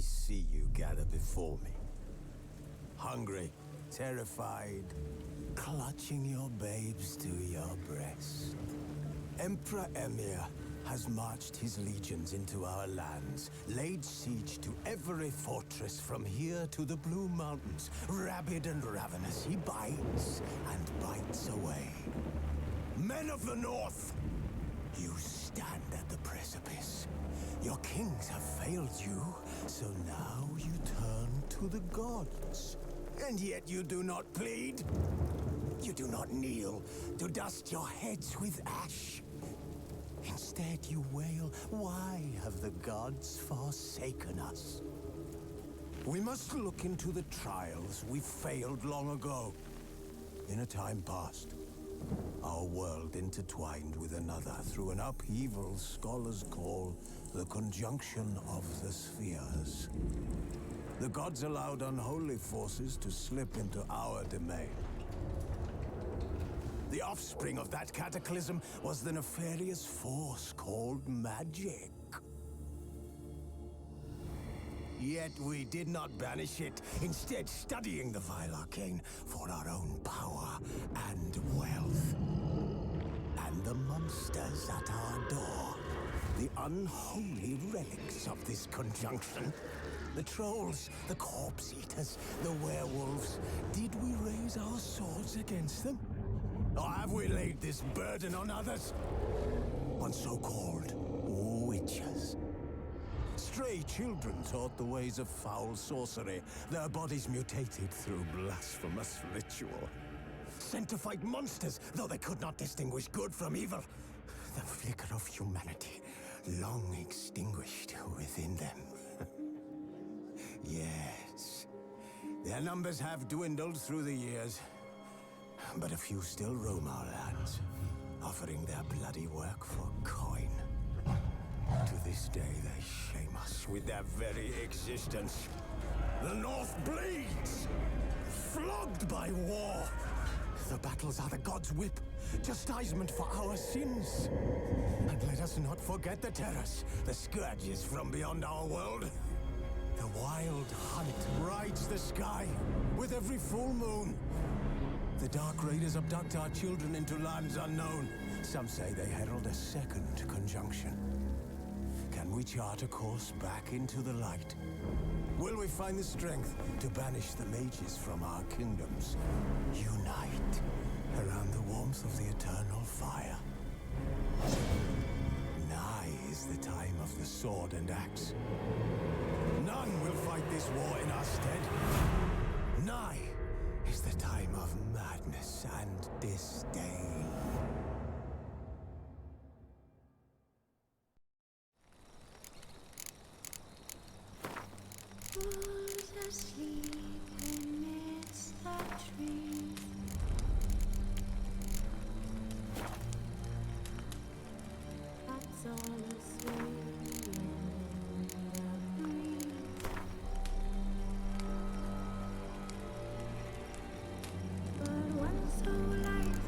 see you gather before me. Hungry, terrified, clutching your babes to your breast. Emperor Emir has marched his legions into our lands, laid siege to every fortress from here to the Blue Mountains. Rabid and ravenous, he bites and bites away. Men of the North, you stand at the precipice. Your kings have failed you, so now you turn to the gods. And yet you do not plead. You do not kneel to dust your heads with ash. Instead you wail, why have the gods forsaken us? We must look into the trials we failed long ago. In a time past, our world intertwined with another through an upheaval scholars call the conjunction of the spheres. The gods allowed unholy forces to slip into our domain. The offspring of that cataclysm was the nefarious force called magic. Yet we did not banish it, instead studying the vile arcane for our own power and wealth. And the monsters at our door, the unholy relics of this conjunction. The trolls, the corpse eaters, the werewolves. Did we raise our swords against them? Or have we laid this burden on others? On so-called witches. Stray children taught the ways of foul sorcery, their bodies mutated through blasphemous ritual. Sent to fight monsters, though they could not distinguish good from evil. The flicker of humanity, long extinguished within them. Yes, their numbers have dwindled through the years. But a few still roam our lands, offering their bloody work for coin. To this day, they shame us with their very existence. The North bleeds, flogged by war. The battles are the gods' whip, chastisement for our sins. And let us not forget the terrors, the scourges from beyond our world. The wild hunt rides the sky with every full moon. The Dark Raiders abduct our children into lands unknown. Some say they herald a second conjunction. Can we chart a course back into the light? Will we find the strength to banish the mages from our kingdoms? Unite around the warmth of the eternal fire. Nigh is the time of the sword and axe. None will fight this war in our stead. Nigh is the time of madness and disdain. Who's asleep amidst the trees? That's all asleep in the breeze. But when so light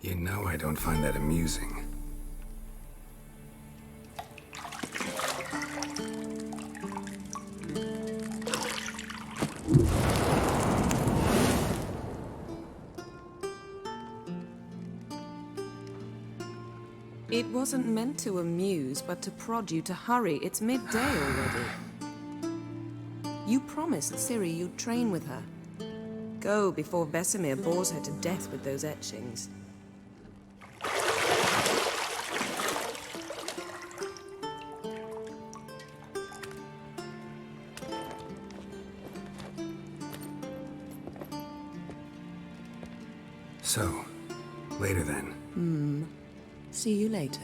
You know I don't find that amusing. It wasn't meant to amuse, but to prod you to hurry. It's midday already. You promised Ciri you'd train with her. Go before Vesemir bores her to death with those etchings. So, later then. See you later.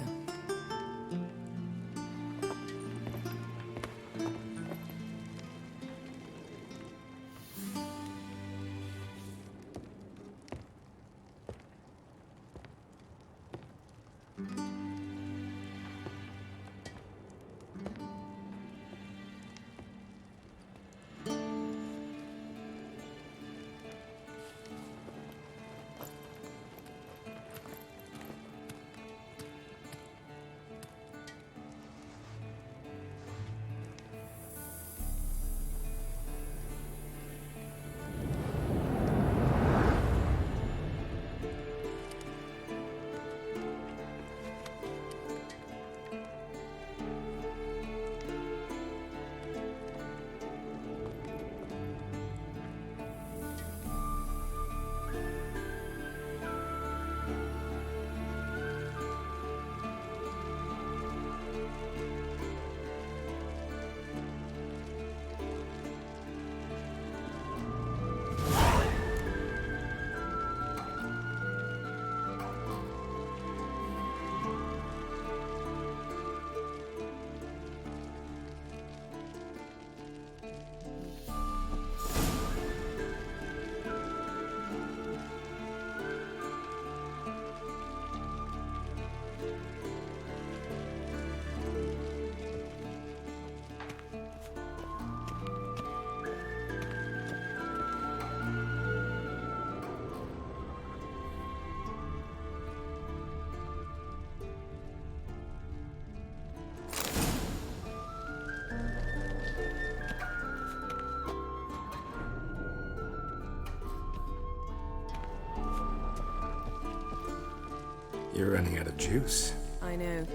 You're running out of juice. I know.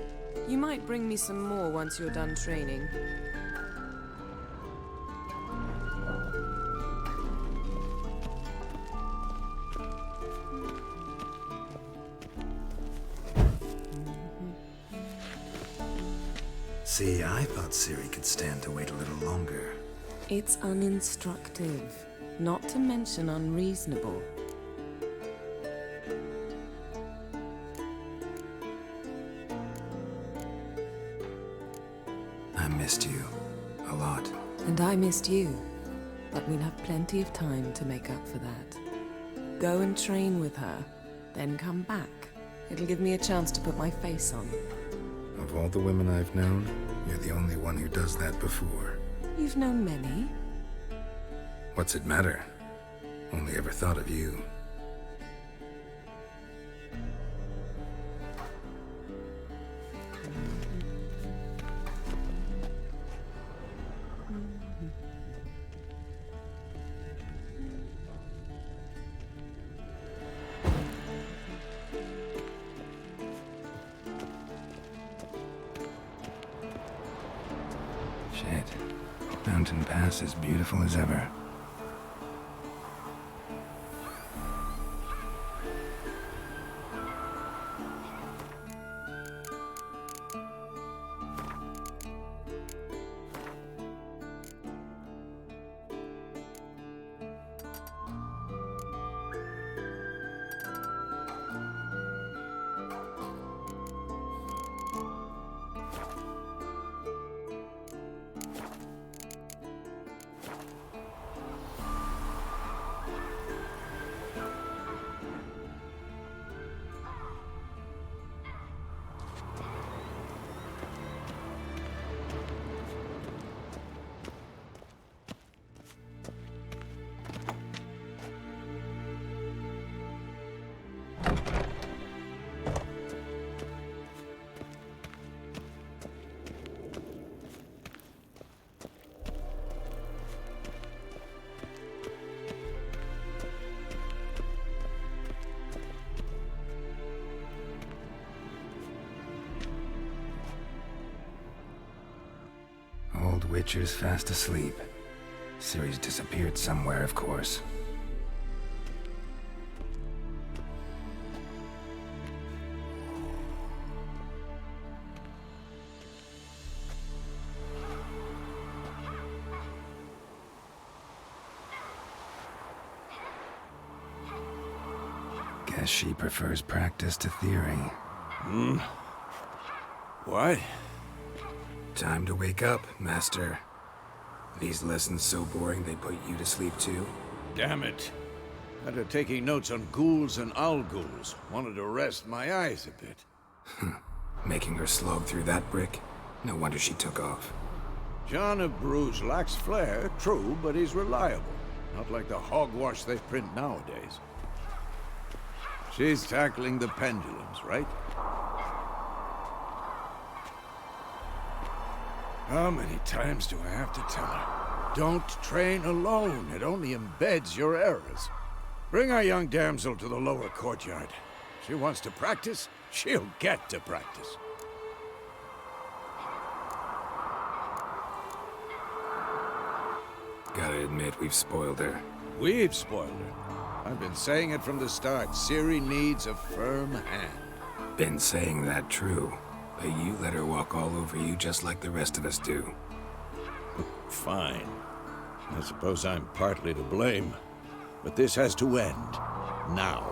You might bring me some more once you're done training. See, I thought Ciri could stand to wait a little longer. It's uninstructive, not to mention unreasonable. I missed you. A lot. And I missed you. But we'll have plenty of time to make up for that. Go and train with her, then come back. It'll give me a chance to put my face on. Of all the women I've known, you're the only one who does that before. You've known many. What's it matter? Only ever thought of you. Shit. Mountain Pass as beautiful as ever. Witcher's fast asleep. Ciri's disappeared somewhere, of course. Guess she prefers practice to theory. What? Time to wake up, Master. These lessons so boring they put you to sleep too? Damn it. After taking notes on ghouls and owl-ghouls, wanted to rest my eyes a bit. Making her slog through that brick? No wonder she took off. John of Bruges lacks flair, true, but he's reliable. Not like the hogwash they print nowadays. She's tackling the pendulums, right? How many times do I have to tell her? Don't train alone. It only embeds your errors. Bring our young damsel to the lower courtyard. She wants to practice, she'll get to practice. Gotta admit, we've spoiled her. We've spoiled her. I've been saying it from the start. Ciri needs a firm hand. Been saying that true, but you let her walk all over you just like the rest of us do. Fine. I suppose I'm partly to blame. But this has to end. Now.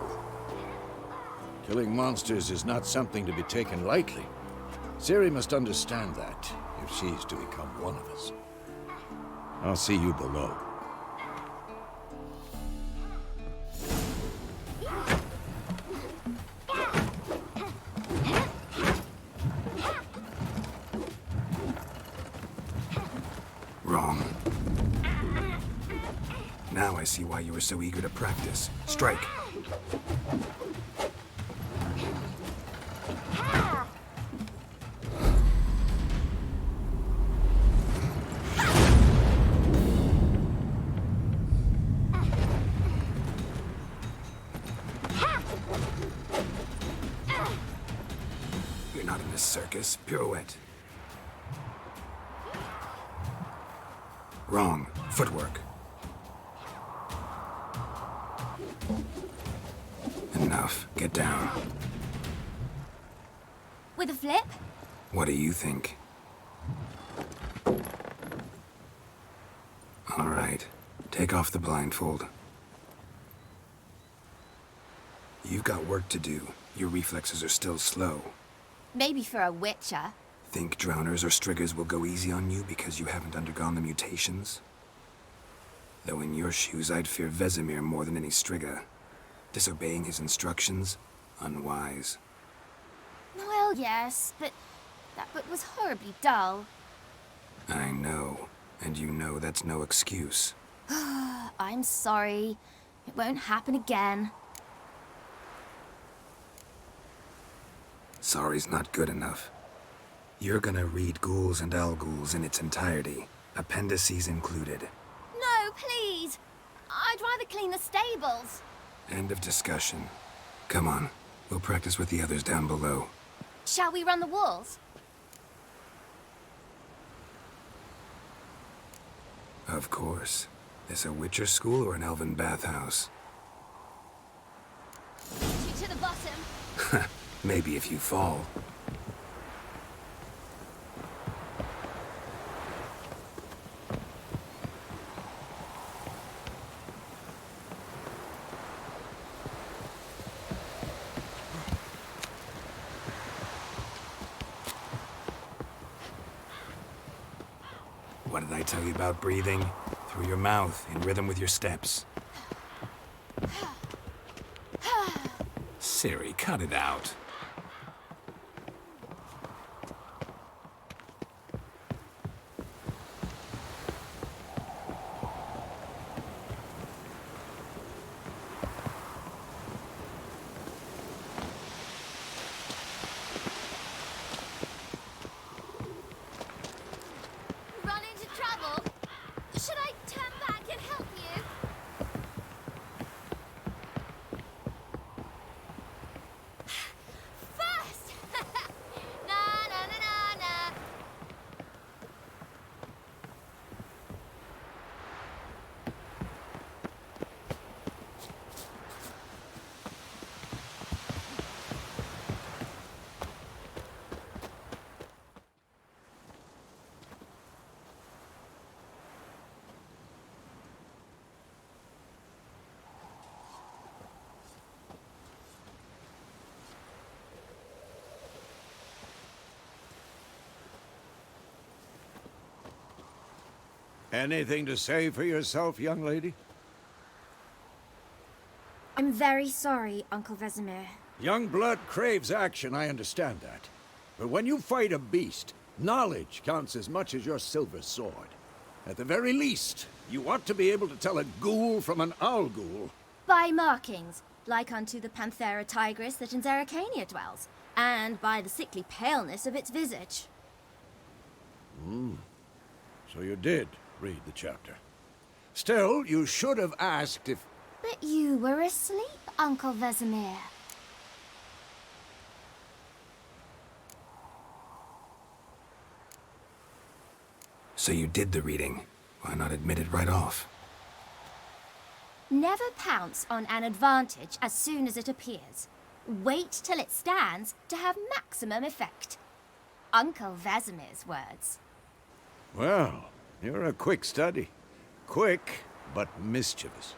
Killing monsters is not something to be taken lightly. Ciri must understand that, if she's to become one of us. I'll see you below. Wrong. Now I see why you were so eager to practice. Strike. You're not in this circus. Pirouette. Wrong. Footwork. Enough. Get down. With a flip? What do you think? All right. Take off the blindfold. You've got work to do. Your reflexes are still slow. Maybe for a witcher. Think drowners or striggers will go easy on you because you haven't undergone the mutations? Though in your shoes, I'd fear Vesemir more than any strigger. Disobeying his instructions? Unwise. Well, yes, but that book was horribly dull. I know. And you know that's no excuse. I'm sorry. It won't happen again. Sorry's not good enough. You're gonna read Ghouls and Owl-Ghouls in its entirety, appendices included. No, please! I'd rather clean the stables. End of discussion. Come on, we'll practice with the others down below. Shall we run the walls? Of course. This a Witcher school or an elven bathhouse? Shoot to the bottom. Maybe if you fall. What did I tell you about breathing? Through your mouth, in rhythm with your steps. Ciri, cut it out. Run into trouble? Should I turn back and help you? Anything to say for yourself, young lady? I'm very sorry, Uncle Vesemir. Young blood craves action, I understand that. But when you fight a beast, knowledge counts as much as your silver sword. At the very least, you ought to be able to tell a ghoul from an owl ghoul. By markings, like unto the Panthera tigris that in Zerrikania dwells, and by the sickly paleness of its visage. So you did read the chapter. Still, you should have asked if... But you were asleep, Uncle Vesemir. So you did the reading. Why not admit it right off? Never pounce on an advantage as soon as it appears. Wait till it stands to have maximum effect. Uncle Vesemir's words. Well, you're a quick study. Quick, but mischievous.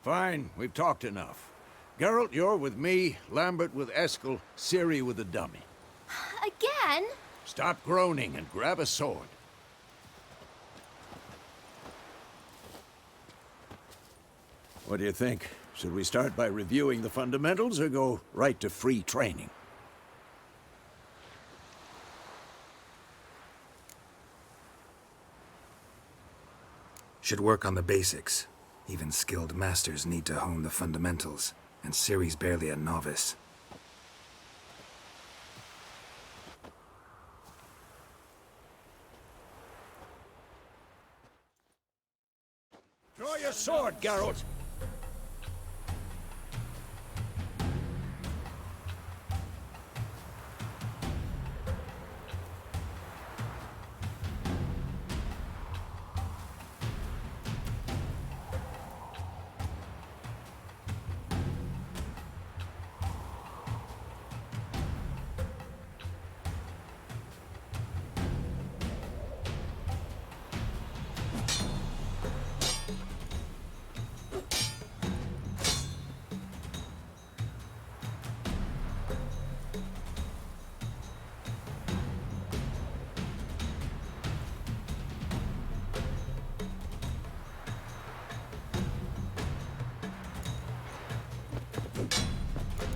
Fine, we've talked enough. Geralt, you're with me, Lambert with Eskel, Ciri with the dummy. Again? Stop groaning and grab a sword. What do you think? Should we start by reviewing the fundamentals or go right to free training? Should work on the basics. Even skilled masters need to hone the fundamentals, and Ciri's barely a novice. Draw your sword, Geralt!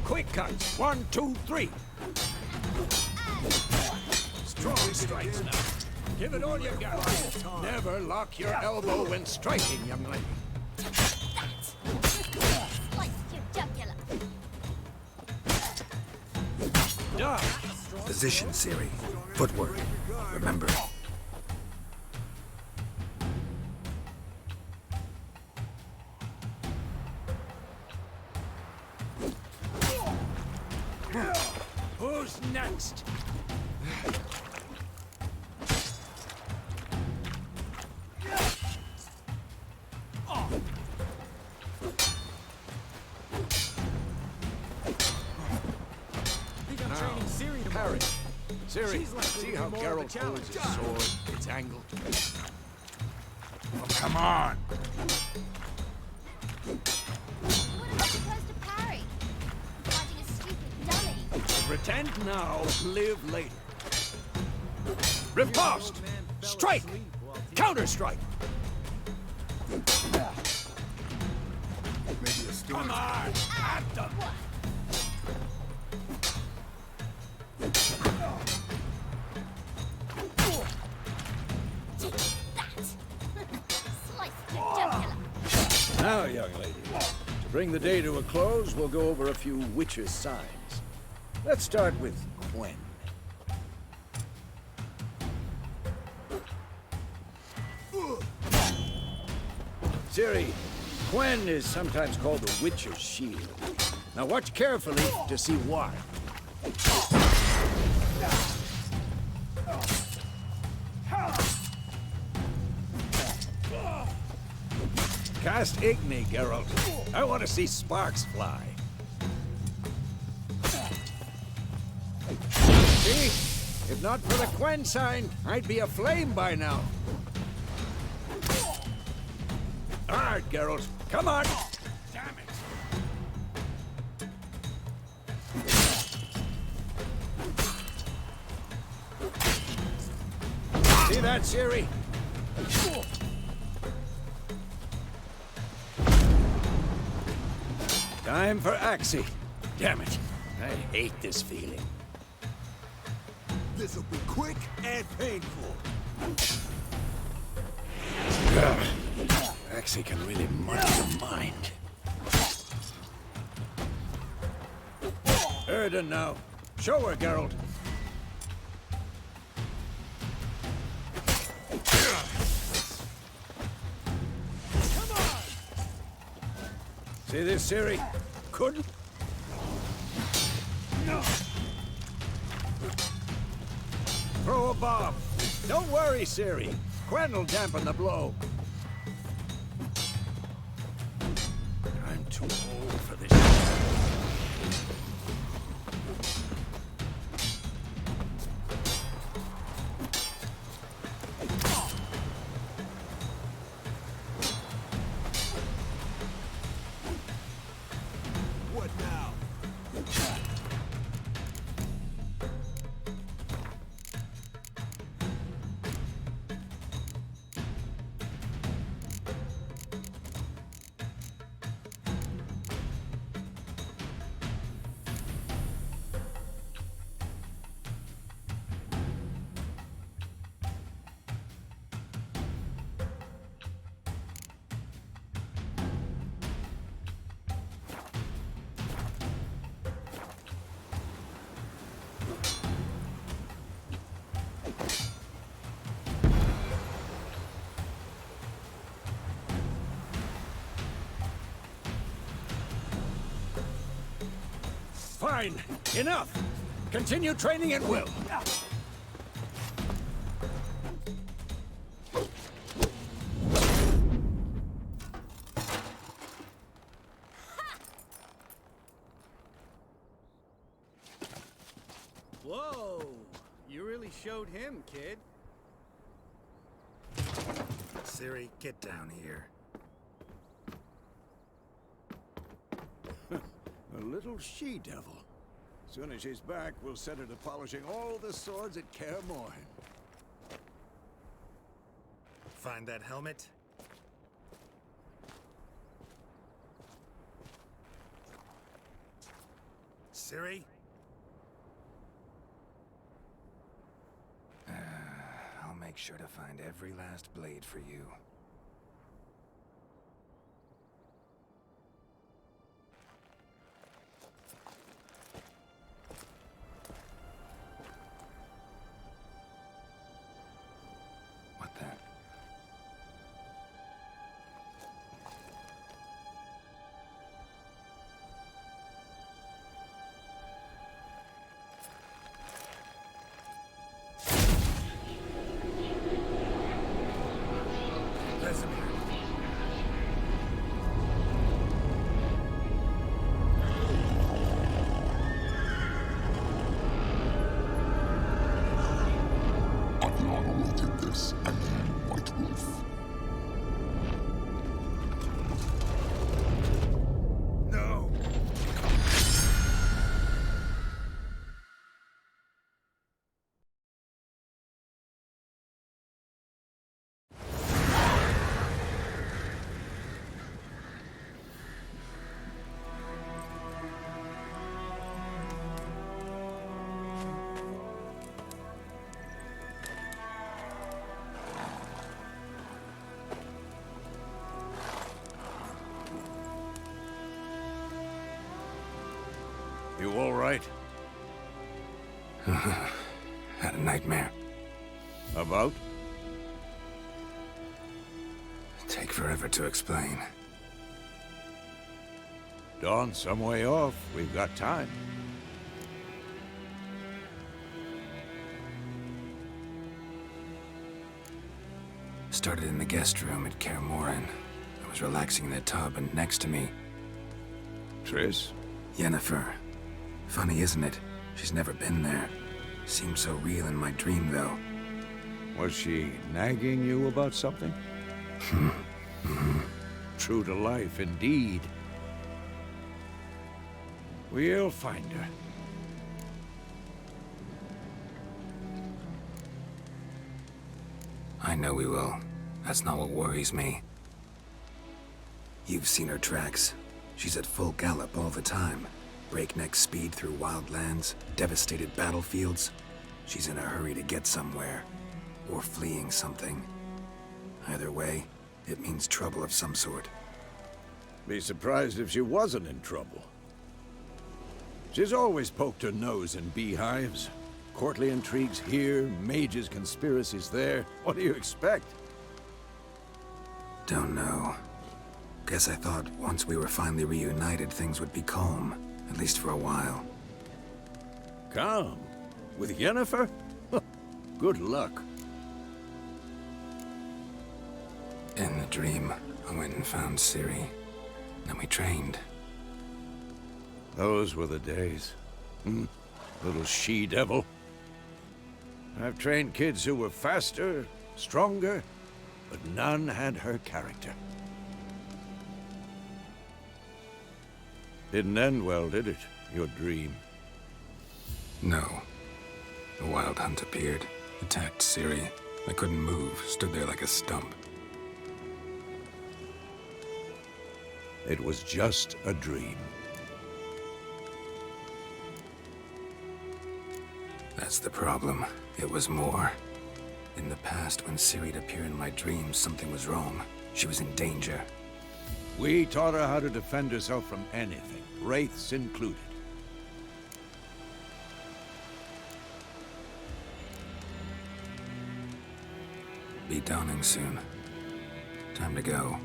Quick cuts. 1, 2, 3. Strong strikes now. Give it all you got. Never lock your elbow when striking, young lady. Slice your jugular. Done. Position, Ciri. Footwork. Remember. Who's next? Parry. Ciri, see how Geralt holds his sword? It's angled. Oh, come on! What am I supposed to parry? Fighting a stupid dummy. Pretend now, live later. Riposte! Strike! Counter-strike! Come on! At them! Slice your jugular. Now, young lady, to bring the day to a close, we'll go over a few witches' signs. Let's start with Quen. Ciri, Quen is sometimes called the witch's shield. Now watch carefully to see why. Cast Igni, Geralt. I want to see sparks fly. See? If not for the Quen sign, I'd be aflame by now. Hard, Geralt. Come on! Damn it! See that, Ciri? Time for Axie. Damn it. I hate this feeling. This'll be quick and painful. Axie can really muddy the mind. Erden now. Show her, Geralt. Come on! See this, Ciri? Couldn't. No. Throw a bomb. Don't worry, Ciri. Gwen'll dampen the blow. I'm too old for this. What now? Fine. Enough. Continue training at will. Whoa! You really showed him, kid. Ciri, get down here. A little she-devil. Soon as she's back, we'll set her to polishing all the swords at Kaer Morhen. Find that helmet? Ciri? I'll make sure to find every last blade for you. What the? You all right? Had a nightmare. About? Take forever to explain. Dawn's some way off. We've got time. Started in the guest room at Kaer Morhen. I was relaxing in the tub, and next to me, Triss? Yennefer. Funny, isn't it? She's never been there. Seemed so real in my dream, though. Was she nagging you about something? True to life, indeed. We'll find her. I know we will. That's not what worries me. You've seen her tracks. She's at full gallop all the time. Breakneck speed through wild lands, devastated battlefields. She's in a hurry to get somewhere. Or fleeing something. Either way, it means trouble of some sort. Be surprised if she wasn't in trouble. She's always poked her nose in beehives. Courtly intrigues here, mages' conspiracies there. What do you expect? Don't know. Guess I thought once we were finally reunited, things would be calm. At least for a while. Calm? With Yennefer? Good luck. In the dream, I went and found Ciri. Then we trained. Those were the days. Little she-devil. I've trained kids who were faster, stronger, but none had her character. Didn't end well, did it? Your dream? No. The Wild Hunt appeared, attacked Ciri. I couldn't move, stood there like a stump. It was just a dream. That's the problem. It was more. In the past, when Ciri'd appear in my dreams, something was wrong. She was in danger. We taught her how to defend herself from anything, wraiths included. Be dawning soon. Time to go.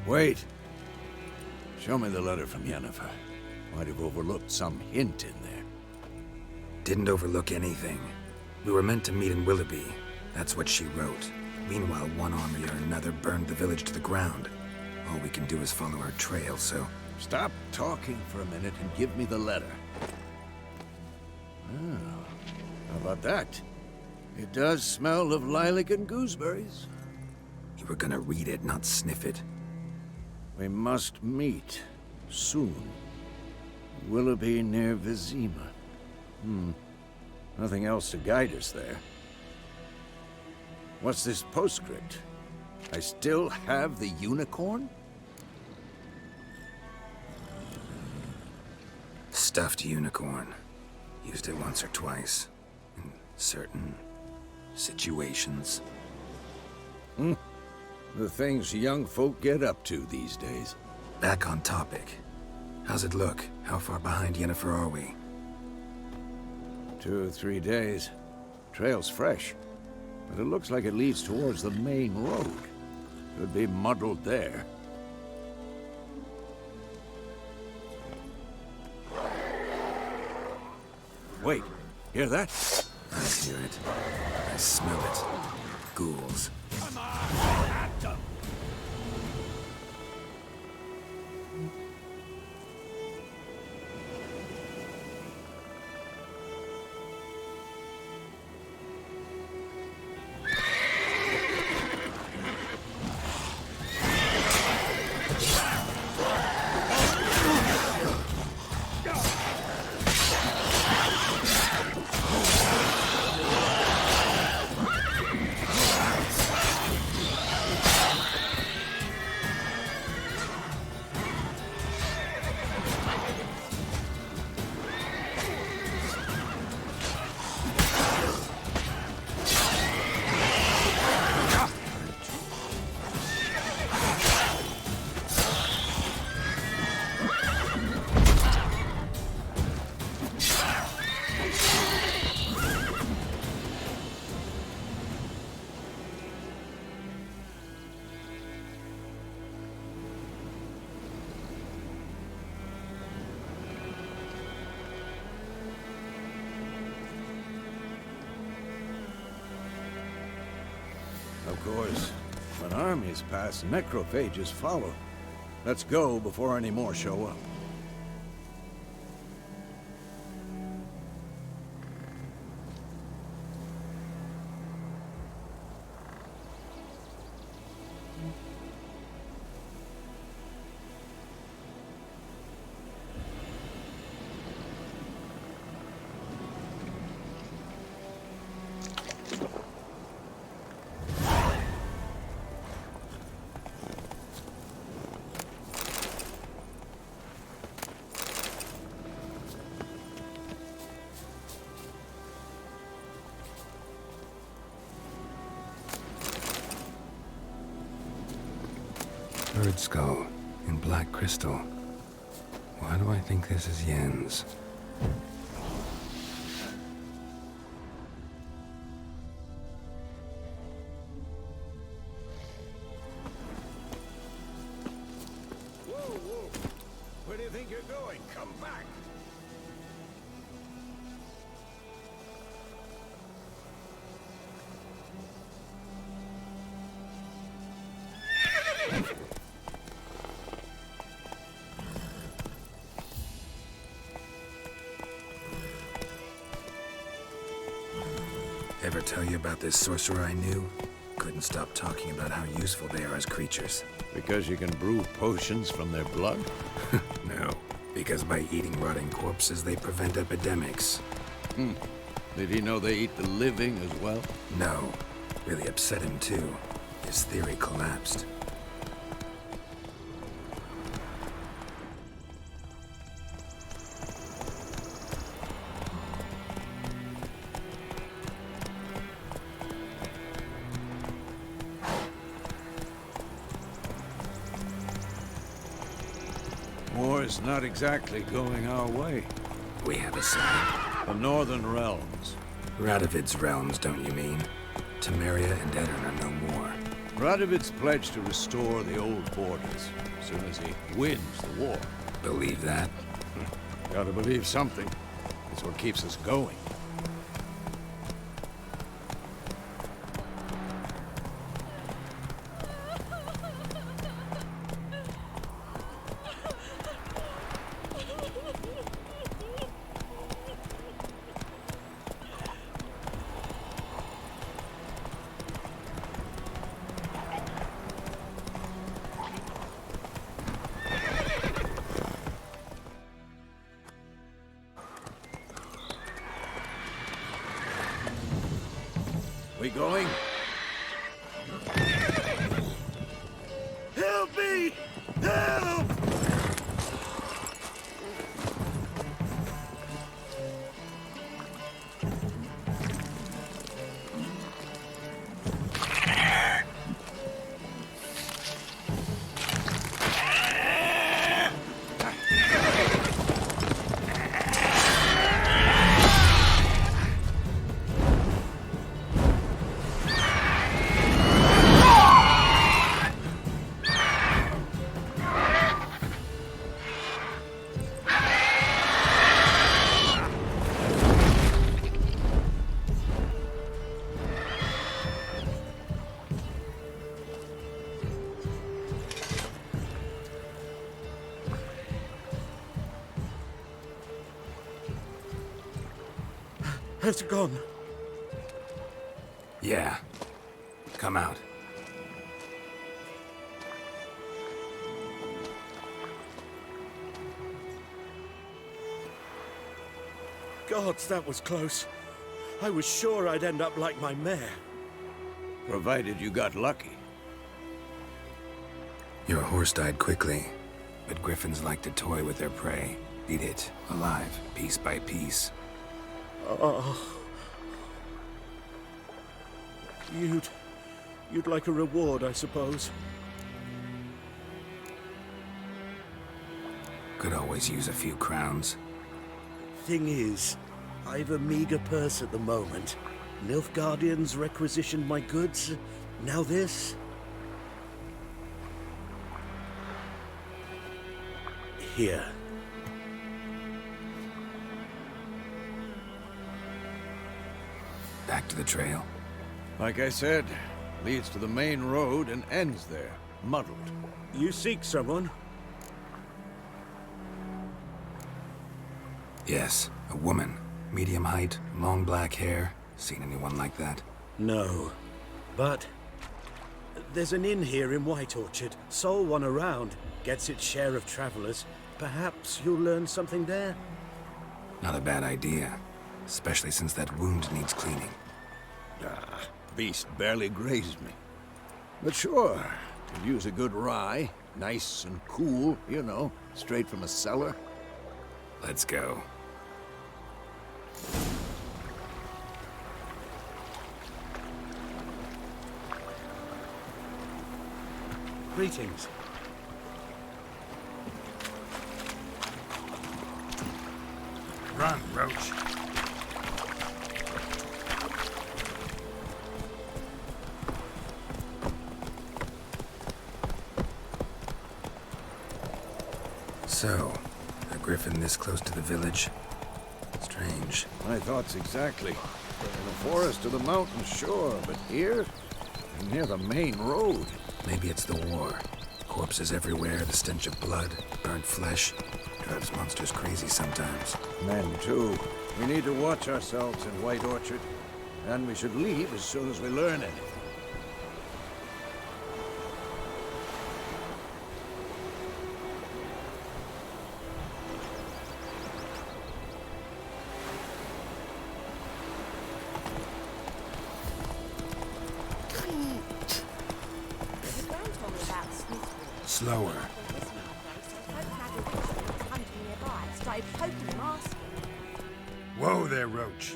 Wait. Show me the letter from Yennefer. Might have overlooked some hint in there. Didn't overlook anything. We were meant to meet in Willoughby. That's what she wrote. Meanwhile, one army or another burned the village to the ground. All we can do is follow her trail, so... Stop talking for a minute and give me the letter. Oh, how about that? It does smell of lilac and gooseberries. You were gonna read it, not sniff it. We must meet. Soon. Willoughby near Vizima. Nothing else to guide us there. What's this postscript? I still have the unicorn? Stuffed unicorn. Used it once or twice. In certain situations. The things young folk get up to these days. Back on topic. How's it look? How far behind Yennefer are we? 2 or 3 days. Trail's fresh, but it looks like it leads towards the main road. Could be muddled there. Wait, hear that? I hear it. I smell it. Ghouls. Come on, at them! Of course, when armies pass, necrophages follow. Let's go before any more show up. Bird skull in black crystal. Why do I think this is Yen's? Where do you think you're going? Come back! Ever tell you about this sorcerer I knew? Couldn't stop talking about how useful they are as creatures. Because you can brew potions from their blood? No, because by eating rotting corpses, they prevent epidemics. Did he know they eat the living as well? No, really upset him too. His theory collapsed. War's not exactly going our way. We have a side. The Northern Realms. Radovid's realms, don't you mean? Temeria and Edirn are no more. Radovid's pledged to restore the old borders as soon as he wins the war. Believe that? Gotta believe something. It's what keeps us going. We going? Help me! Help! Has it gone? Yeah. Come out. Gods, that was close. I was sure I'd end up like my mare. Provided you got lucky. Your horse died quickly, but griffins like to toy with their prey. Eat it, alive, piece by piece. Oh. You'd like a reward, I suppose. Could always use a few crowns. Thing is, I've a meager purse at the moment. Nilfgaardians requisitioned my goods. Now this. Here. Back to the trail. Like I said, leads to the main road and ends there, muddled. You seek someone? Yes, a woman. Medium height, long black hair. Seen anyone like that? No. But there's an inn here in White Orchard. Sole one around. Gets its share of travelers. Perhaps you'll learn something there? Not a bad idea. Especially since that wound needs cleaning. Beast barely grazed me. But sure, could use a good rye. Nice and cool, you know, straight from a cellar. Let's go. Greetings. Run, Roach. So, a griffin this close to the village? Strange. My thoughts exactly. In the forest or the mountains, sure, but here? Near the main road. Maybe it's the war. Corpses everywhere, the stench of blood, burnt flesh. Drives monsters crazy sometimes. Men, too. We need to watch ourselves in White Orchard. And we should leave as soon as we learn anything. Slower. Whoa there, Roach.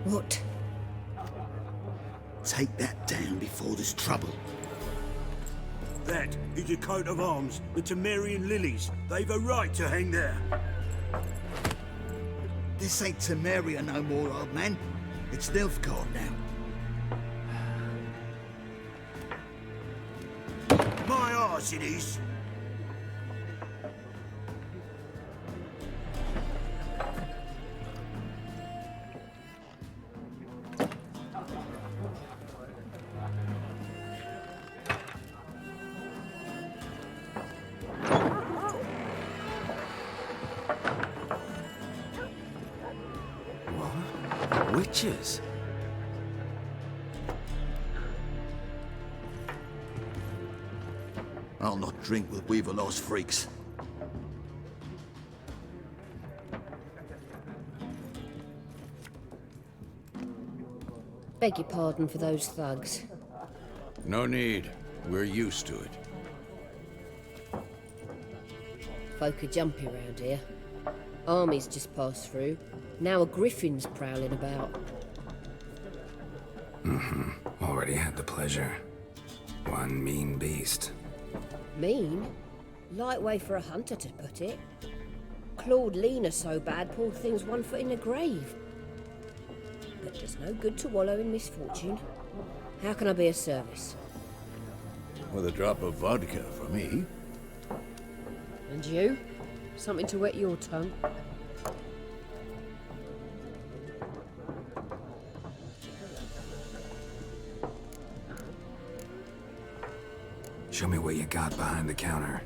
What? Take that down before there's trouble. That is a coat of arms, the Temerian lilies. They've a right to hang there. This ain't Temeria no more, old man. It's Nilfgaard now. My arse it is. Witches? I'll not drink with Weaverlost freaks. Beg your pardon for those thugs. No need. We're used to it. Folk are jumpy round here. Armies just passed through. Now a griffin's prowling about. Already had the pleasure. One mean beast. Mean? Light way for a hunter to put it. Clawed Lena so bad, poor thing's 1 foot in the grave. But there's no good to wallow in misfortune. How can I be of service? With a drop of vodka for me. And you? Something to wet your tongue? Show me what you got behind the counter.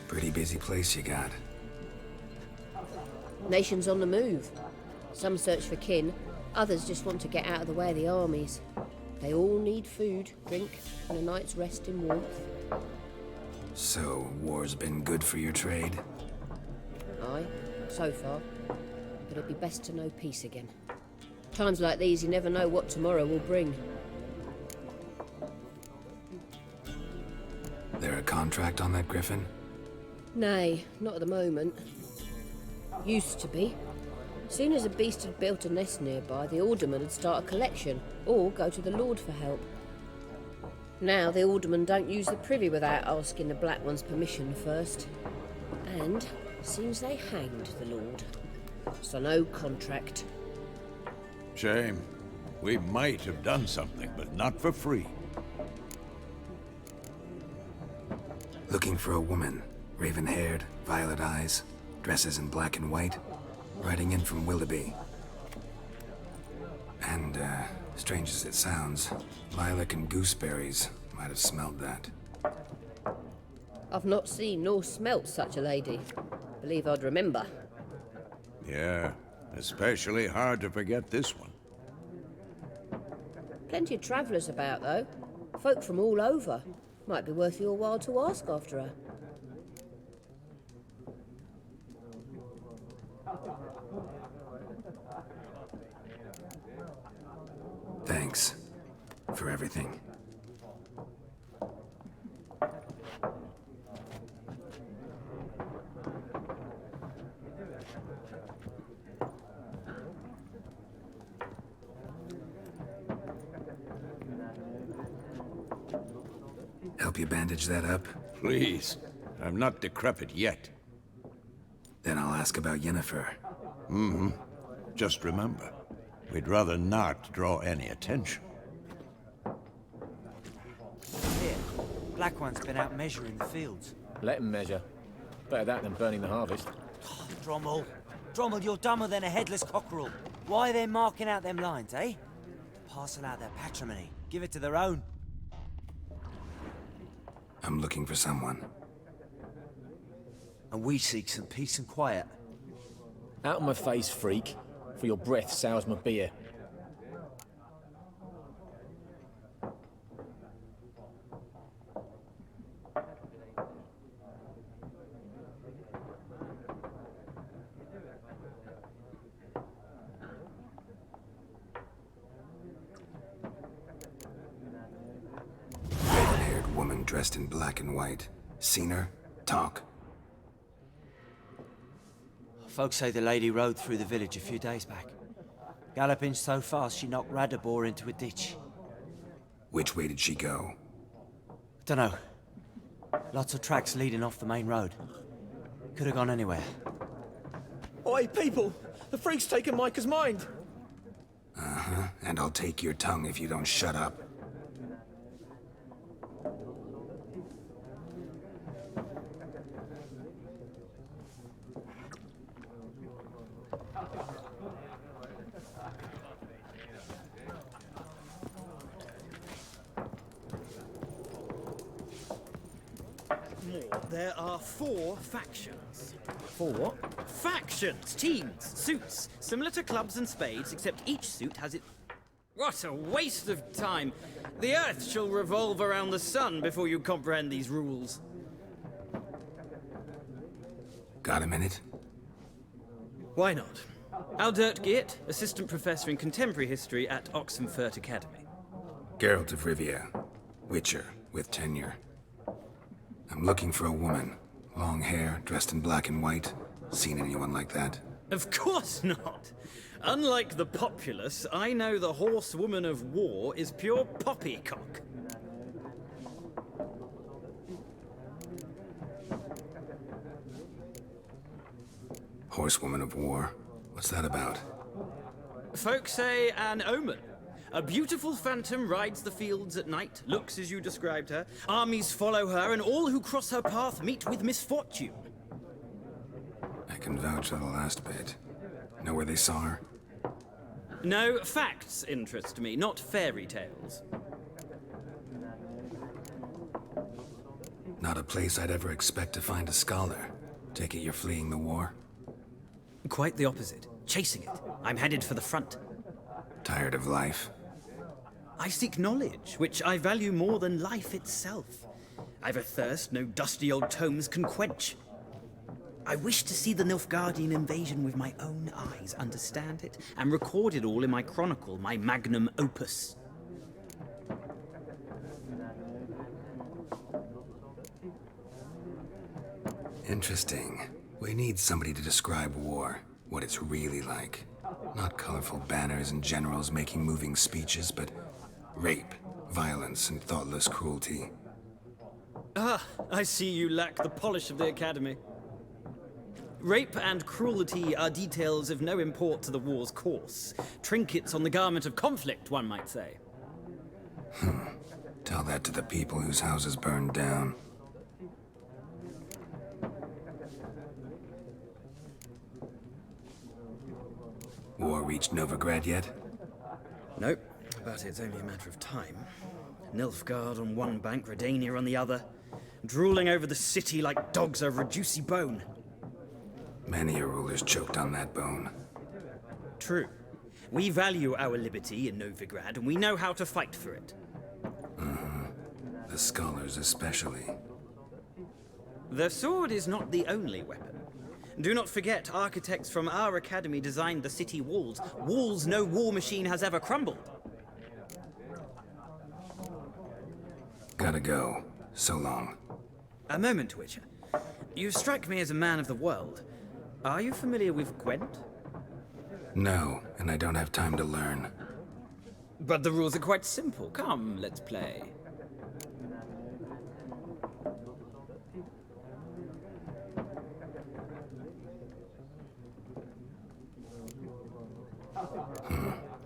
Pretty busy place you got. Nations on the move. Some search for kin, others just want to get out of the way of the armies. They all need food, drink, and a night's rest in warmth. So, war's been good for your trade? Aye, so far. But it'd be best to know peace again. Times like these, you never know what tomorrow will bring. There a contract on that griffin? Nay, not at the moment. Used to be. Soon as a beast had built a nest nearby, the alderman would start a collection, or go to the Lord for help. Now the aldermen don't use the privy without asking the Black One's permission first. And seems they hanged the Lord. So no contract. Shame. We might have done something, but not for free. Looking for a woman. Raven-haired, violet eyes, dresses in black and white. Riding in from Willoughby. And, strange as it sounds, lilac and gooseberries might have smelled that. I've not seen nor smelt such a lady. Believe I'd remember. Yeah, especially hard to forget this one. Plenty of travellers about, though. Folk from all over. Might be worth your while to ask after her. Thanks for everything. Help you bandage that up? Please, I'm not decrepit yet. Then I'll ask about Yennefer. Just remember, we'd rather not draw any attention. Here, Black One's been out measuring the fields. Let him measure. Better that than burning the harvest. Drommel. Drommel, you're dumber than a headless cockerel. Why are they marking out them lines, eh? Parcel out their patrimony. Give it to their own. I'm looking for someone. And we seek some peace and quiet. Out of my face, freak. For your breath sours my beer. Red-haired woman dressed in black and white. Seen her? Talk. Folks say the lady rode through the village a few days back. Galloping so fast she knocked Radabor into a ditch. Which way did she go? Dunno. Lots of tracks leading off the main road. Could have gone anywhere. Oi, people! The freak's taken Micah's mind! Uh-huh, and I'll take your tongue if you don't shut up. There are 4 factions. 4 what? Factions! Teams! Suits! Similar to clubs and spades, except each suit has its... What a waste of time! The Earth shall revolve around the sun before you comprehend these rules. Got a minute? Why not? Aldert Geert, Assistant Professor in Contemporary History at Oxenfurt Academy. Geralt of Rivia. Witcher, with tenure. I'm looking for a woman. Long hair, dressed in black and white. Seen anyone like that? Of course not! Unlike the populace, I know the horsewoman of war is pure poppycock. Horsewoman of war? What's that about? Folks say an omen. A beautiful phantom rides the fields at night, looks as you described her. Armies follow her, and all who cross her path meet with misfortune. I can vouch for the last bit. Know where they saw her? No, facts interest me, not fairy tales. Not a place I'd ever expect to find a scholar. Take it you're fleeing the war? Quite the opposite. Chasing it. I'm headed for the front. Tired of life? I seek knowledge, which I value more than life itself. I've a thirst no dusty old tomes can quench. I wish to see the Nilfgaardian invasion with my own eyes, understand it, and record it all in my chronicle, my magnum opus. Interesting. We need somebody to describe war, what it's really like. Not colorful banners and generals making moving speeches, but rape, violence, and thoughtless cruelty. Ah, I see you lack the polish of the Academy. Rape and cruelty are details of no import to the war's course. Trinkets on the garment of conflict, one might say. Tell that to the people whose houses burned down. War reached Novigrad yet? Nope, but it's only a matter of time. Nilfgaard on one bank, Redania on the other, drooling over the city like dogs over a juicy bone. Many a ruler's choked on that bone. True. We value our liberty in Novigrad, and we know how to fight for it. The scholars especially. The sword is not the only weapon. Do not forget, architects from our academy designed the city walls. Walls no war machine has ever crumbled. Gotta go. So long. A moment, Witcher. You strike me as a man of the world. Are you familiar with Gwent? No, and I don't have time to learn. But the rules are quite simple. Come, let's play.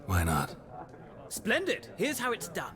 Why not? Splendid! Here's how it's done.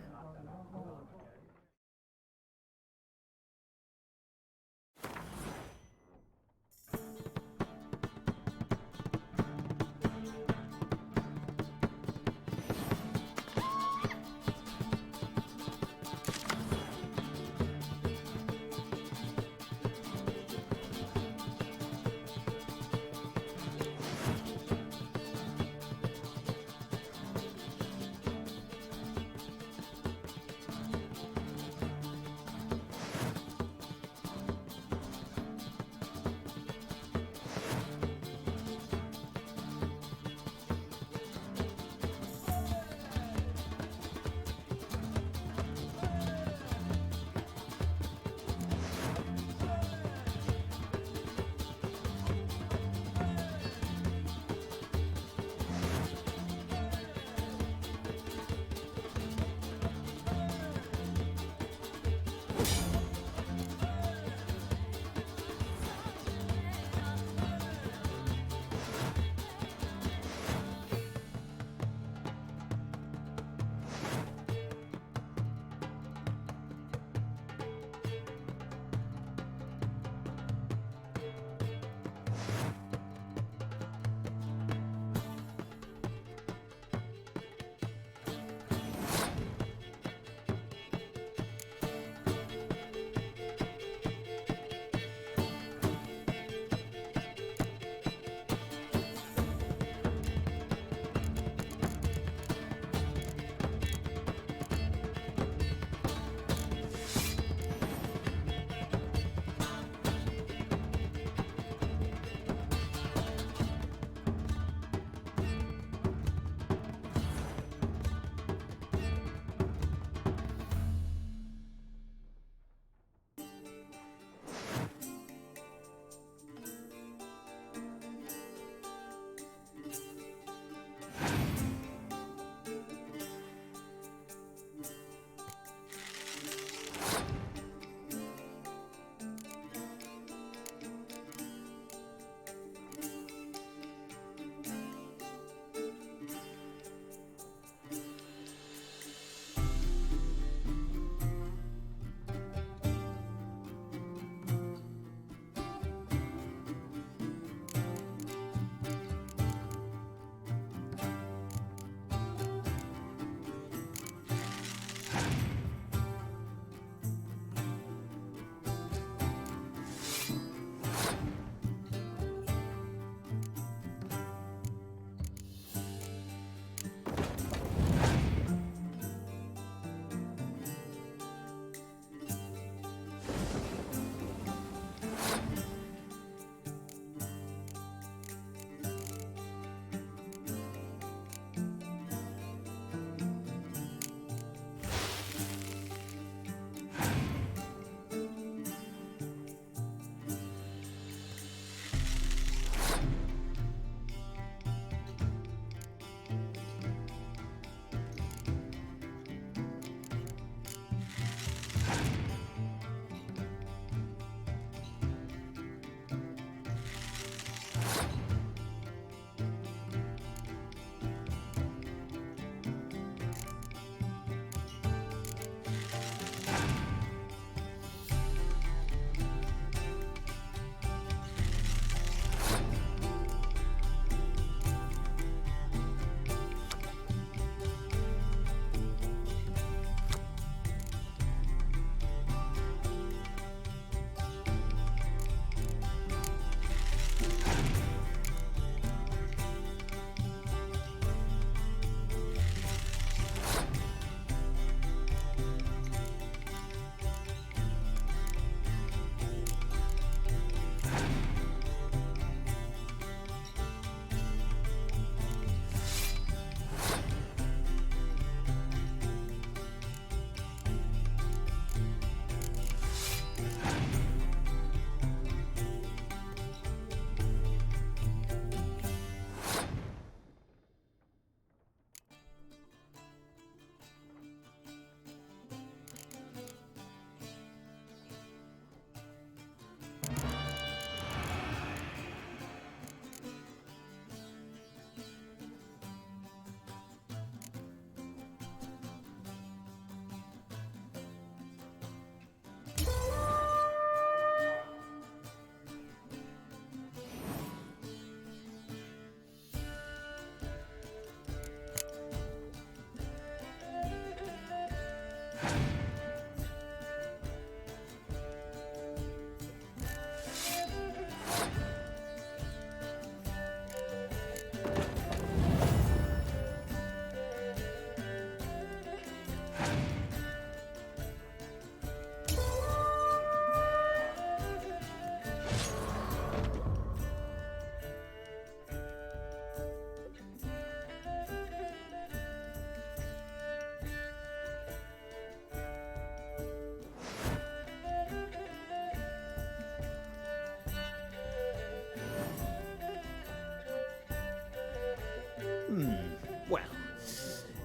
Well,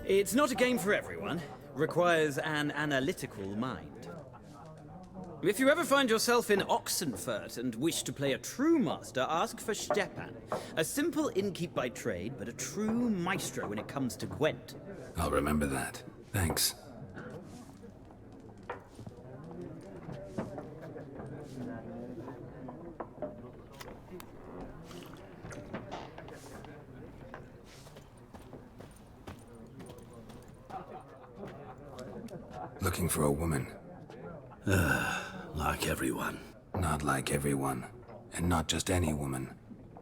it's not a game for everyone. Requires an analytical mind. If you ever find yourself in Oxenfurt and wish to play a true master, ask for Stepan. A simple innkeep by trade, but a true maestro when it comes to Gwent. I'll remember that. Thanks. Looking for a woman. Like everyone. Not like everyone. And not just any woman.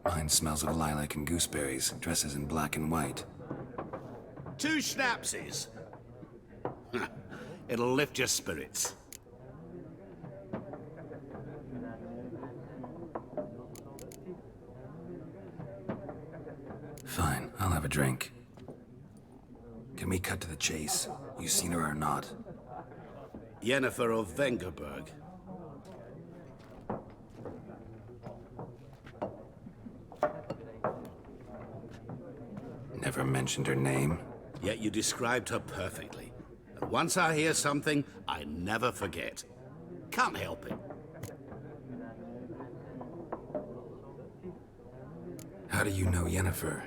Mine smells of lilac and gooseberries, dresses in black and white. 2 schnapsies. It'll lift your spirits. Fine, I'll have a drink. Can we cut to the chase? You seen her or not? Yennefer of Vengerberg. Never mentioned her name? Yet you described her perfectly. And once I hear something, I never forget. Can't help it. How do you know Yennefer?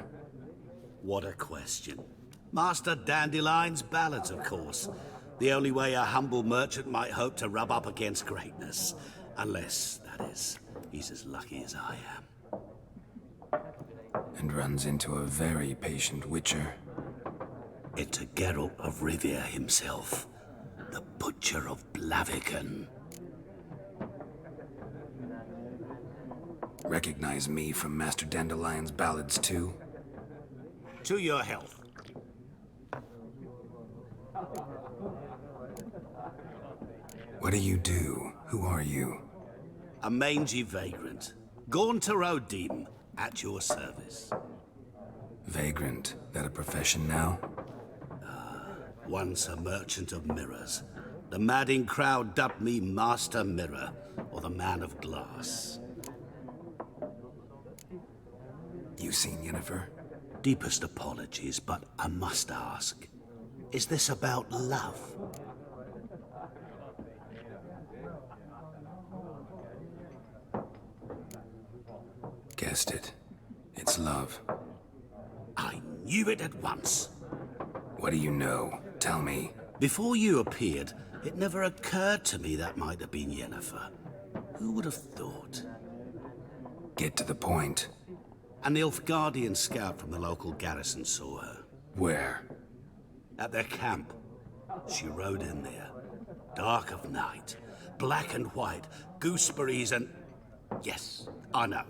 What a question. Master Dandelion's ballads, of course. The only way a humble merchant might hope to rub up against greatness. Unless, that is, he's as lucky as I am. And runs into a very patient witcher. Into Geralt of Rivia himself. The Butcher of Blaviken. Recognize me from Master Dandelion's ballads too? To your health. What do you do? Who are you? A mangy vagrant. Gaunter O'Deem, at your service. Vagrant. That a profession now? Once a merchant of mirrors. The madding crowd dubbed me Master Mirror, or the Man of Glass. You seen Yennefer? Deepest apologies, but I must ask. Is this about love? Guessed it. It's love. I knew it at once. What do you know? Tell me. Before you appeared, it never occurred to me that might have been Yennefer. Who would have thought? Get to the point. An Nilfgaardian scout from the local garrison saw her. Where? At their camp. She rode in there. Dark of night. Black and white. Gooseberries and... Yes, I know.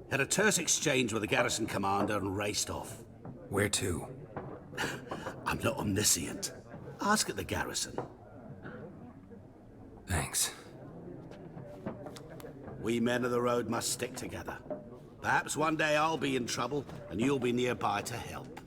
Had a terse exchange with the garrison commander and raced off. Where to? I'm not omniscient. Ask at the garrison. Thanks. We men of the road must stick together. Perhaps one day I'll be in trouble and you'll be nearby to help.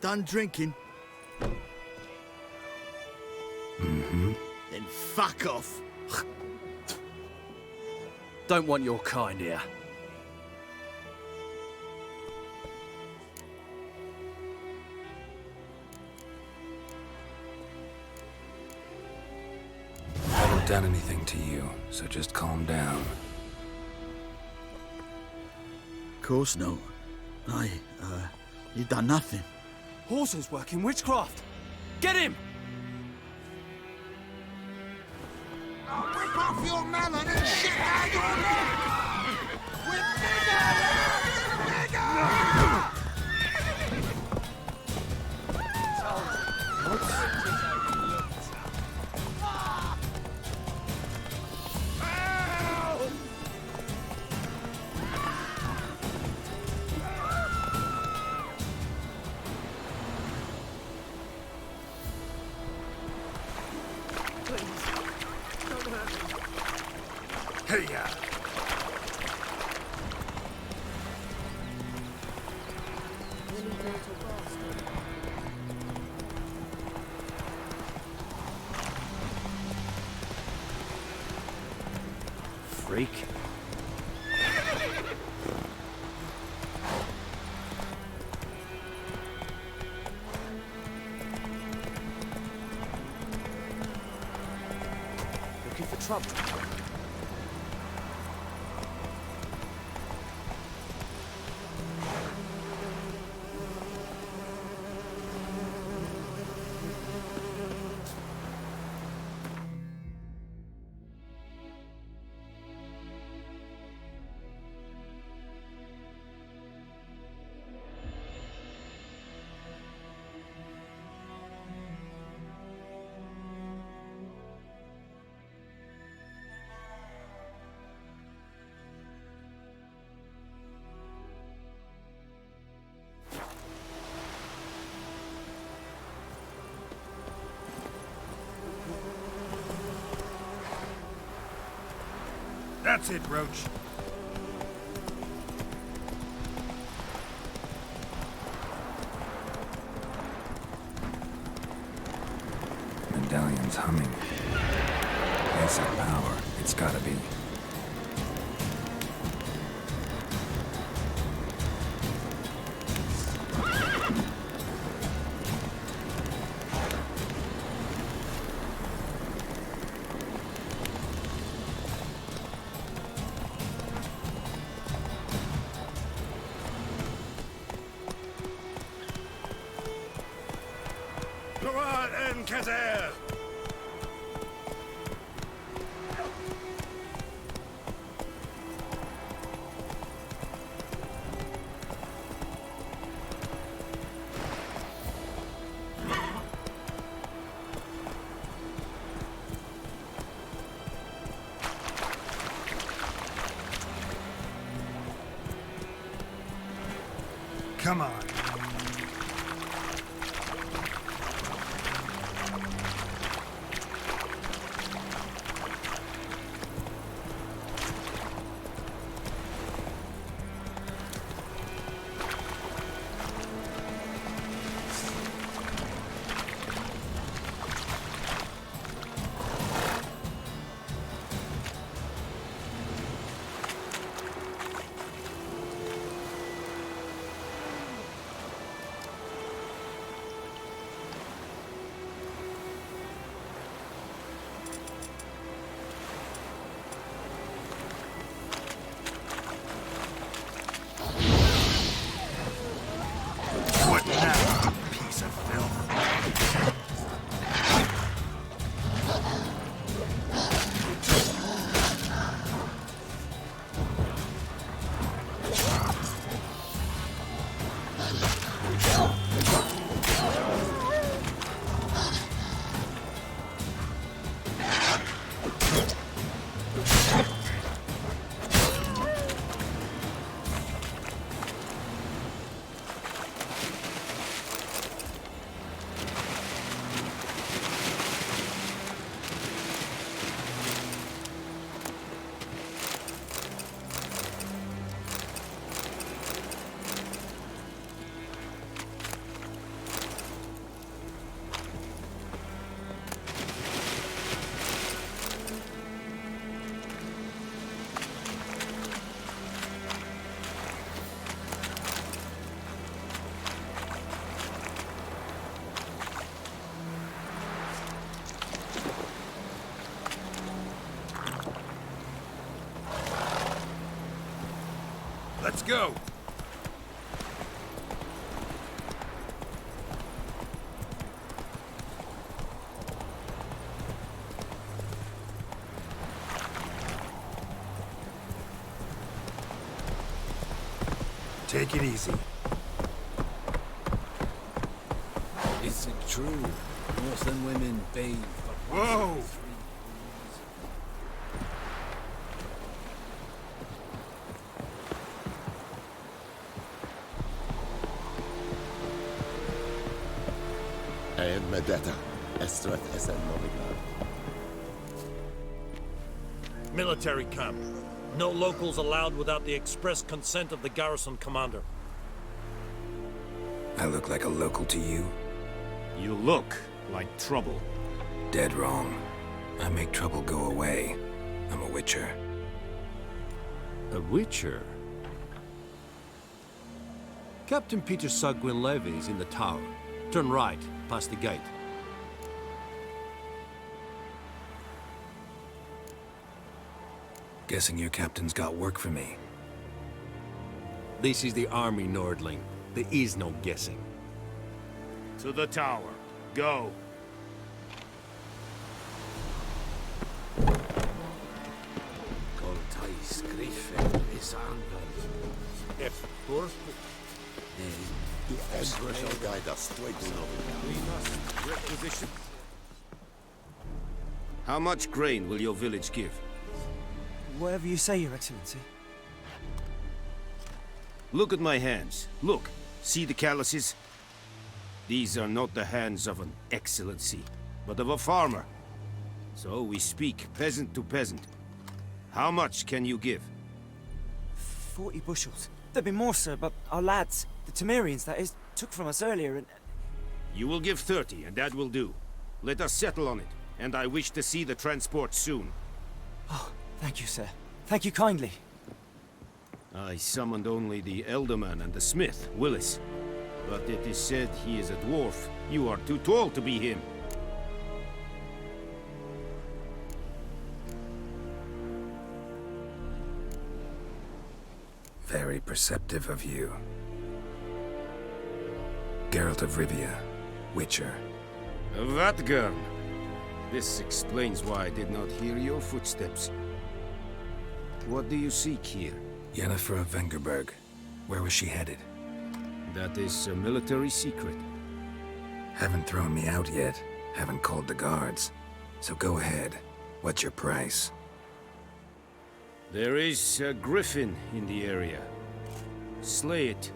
Done drinking? Mm-hmm. Then fuck off. Don't want your kind here. I haven't done anything to you, so just calm down. Of course no. You done nothing. Horses working witchcraft! Get him! Rip off your melon and shit out your neck! With Freak. Looking for trouble. That's it, Roach. Medallion's humming. Basic power. It's gotta be. Gloire en Kazer! Come on. Let's go. Take it easy. Is it true? Northern women bathe for Whoa! Medetta, Estrat Essen Military camp. No locals allowed without the express consent of the garrison commander. I look like a local to you? You look like trouble. Dead wrong. I make trouble go away. I'm a witcher. A witcher? Captain Peter Sagwin Levy is in the tower. Turn right, past the gate. Guessing your captain's got work for me. This is the army, Nordling. There is no guessing. To the tower. Go. The Emperor shall guide us straight to We must requisition. How much grain will your village give? Whatever you say, Your Excellency. Look at my hands. Look. See the calluses? These are not the hands of an excellency, but of a farmer. So we speak peasant to peasant. How much can you give? 40 bushels. There'd be more, sir, but our lads, the Temerians, that is, took from us earlier and... You will give 30, and that will do. Let us settle on it, and I wish to see the transport soon. Oh, thank you, sir. Thank you kindly. I summoned only the Elderman and the smith, Willis. But it is said he is a dwarf. You are too tall to be him. Very perceptive of you. Geralt of Rivia, Witcher. Vatgern! This explains why I did not hear your footsteps. What do you seek here? Yennefer of Vengerberg. Where was she headed? That is a military secret. Haven't thrown me out yet. Haven't called the guards. So go ahead. What's your price? There is a griffin in the area. Slay it.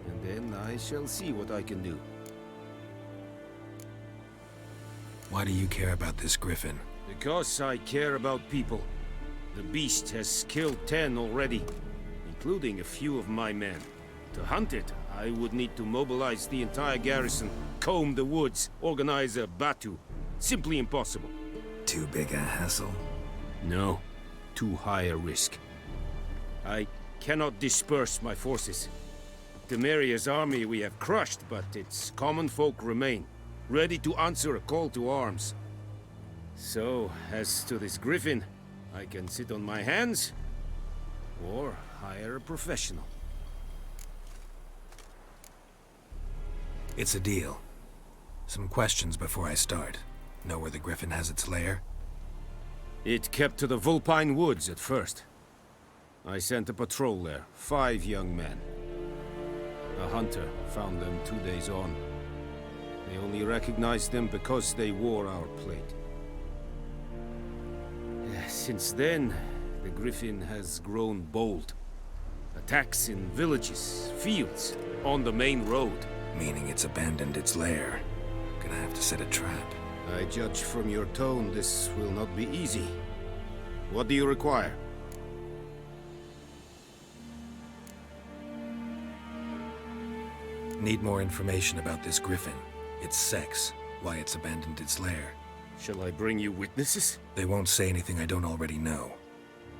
And then I shall see what I can do. Why do you care about this griffin? Because I care about people. The beast has killed 10 already, including a few of my men. To hunt it, I would need to mobilize the entire garrison, comb the woods, organize a batu. Simply impossible. Too big a hassle? No. Too high a risk. I cannot disperse my forces. Temeria's army we have crushed, but its common folk remain, ready to answer a call to arms. So, as to this griffin, I can sit on my hands, or hire a professional. It's a deal. Some questions before I start. Know where the griffin has its lair? It kept to the Vulpine Woods at first. I sent a patrol there, 5 young men. A hunter found them 2 days on. They only recognized them because they wore our plate. Since then, the griffin has grown bold. Attacks in villages, fields, on the main road. Meaning it's abandoned its lair. Gonna have to set a trap. I judge from your tone this will not be easy. What do you require? Need more information about this griffin. Its sex, why it's abandoned its lair. Shall I bring you witnesses? They won't say anything I don't already know.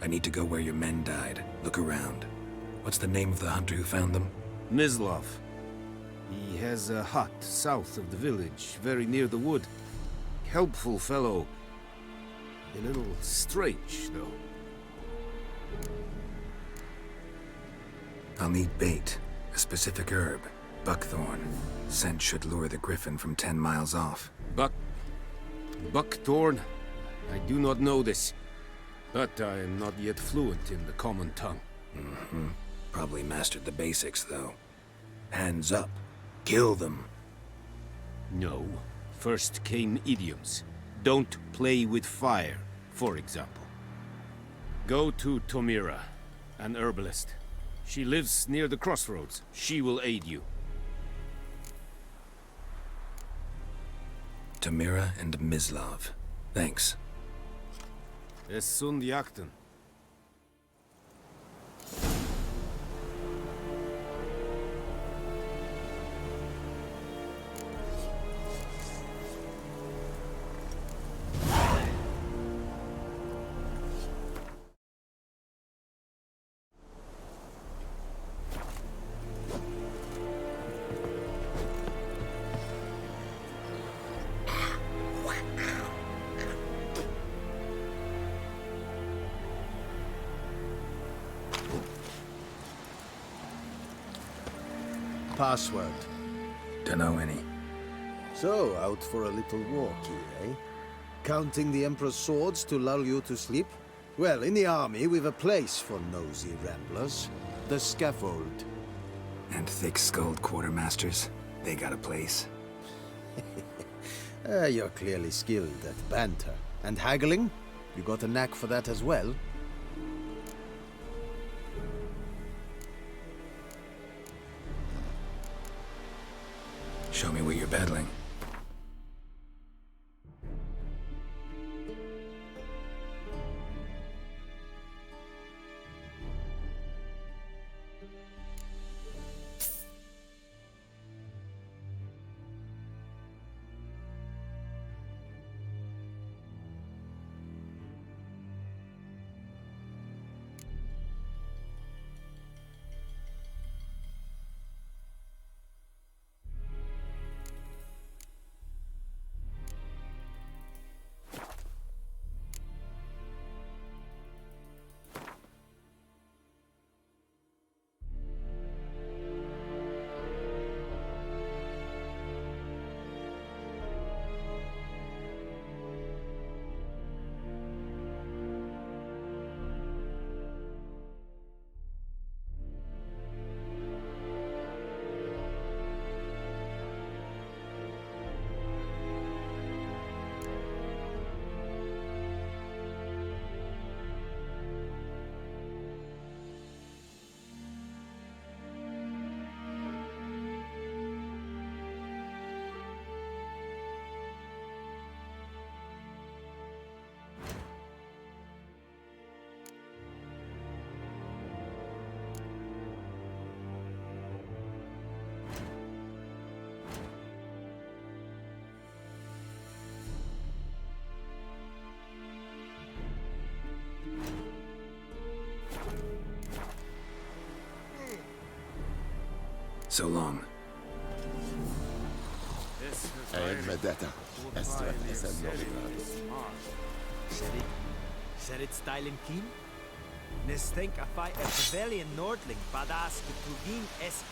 I need to go where your men died. Look around. What's the name of the hunter who found them? Mislav. He has a hut south of the village, very near the wood. Helpful fellow. A little strange, though. I'll need bait, a specific herb, buckthorn. Scent should lure the griffin from 10 miles off. Buckthorn? I do not know this, but I am not yet fluent in the common tongue. Mm-hmm. Probably mastered the basics, though. Hands up. Kill them. No. First came idioms. Don't play with fire, for example. Go to Tomira, an herbalist. She lives near the crossroads. She will aid you. Tamira and Mislav. Thanks. Es sunt jakten. Password. Dunno any. So, out for a little walk here, eh? Counting the Emperor's swords to lull you to sleep? Well, in the army, we've a place for nosy ramblers. The scaffold. And thick-skulled quartermasters. They got a place. You're clearly skilled at banter. And haggling? You got a knack for that as well? Show me what you're battling. So long. Serit styling keen? Nis think I fight a Bavarian Nordling badass Tugin es.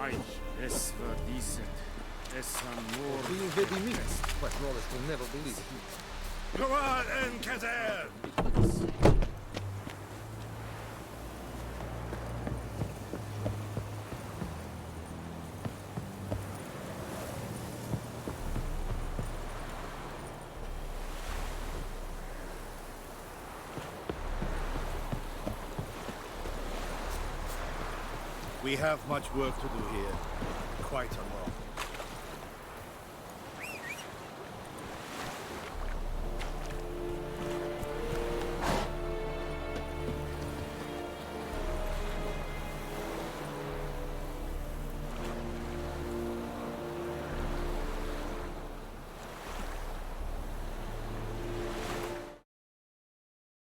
Ai, es war diese. Es amor. The impediments. But Wallace will never believe it. Go on, Encader! We have much work to do here. Quite a lot.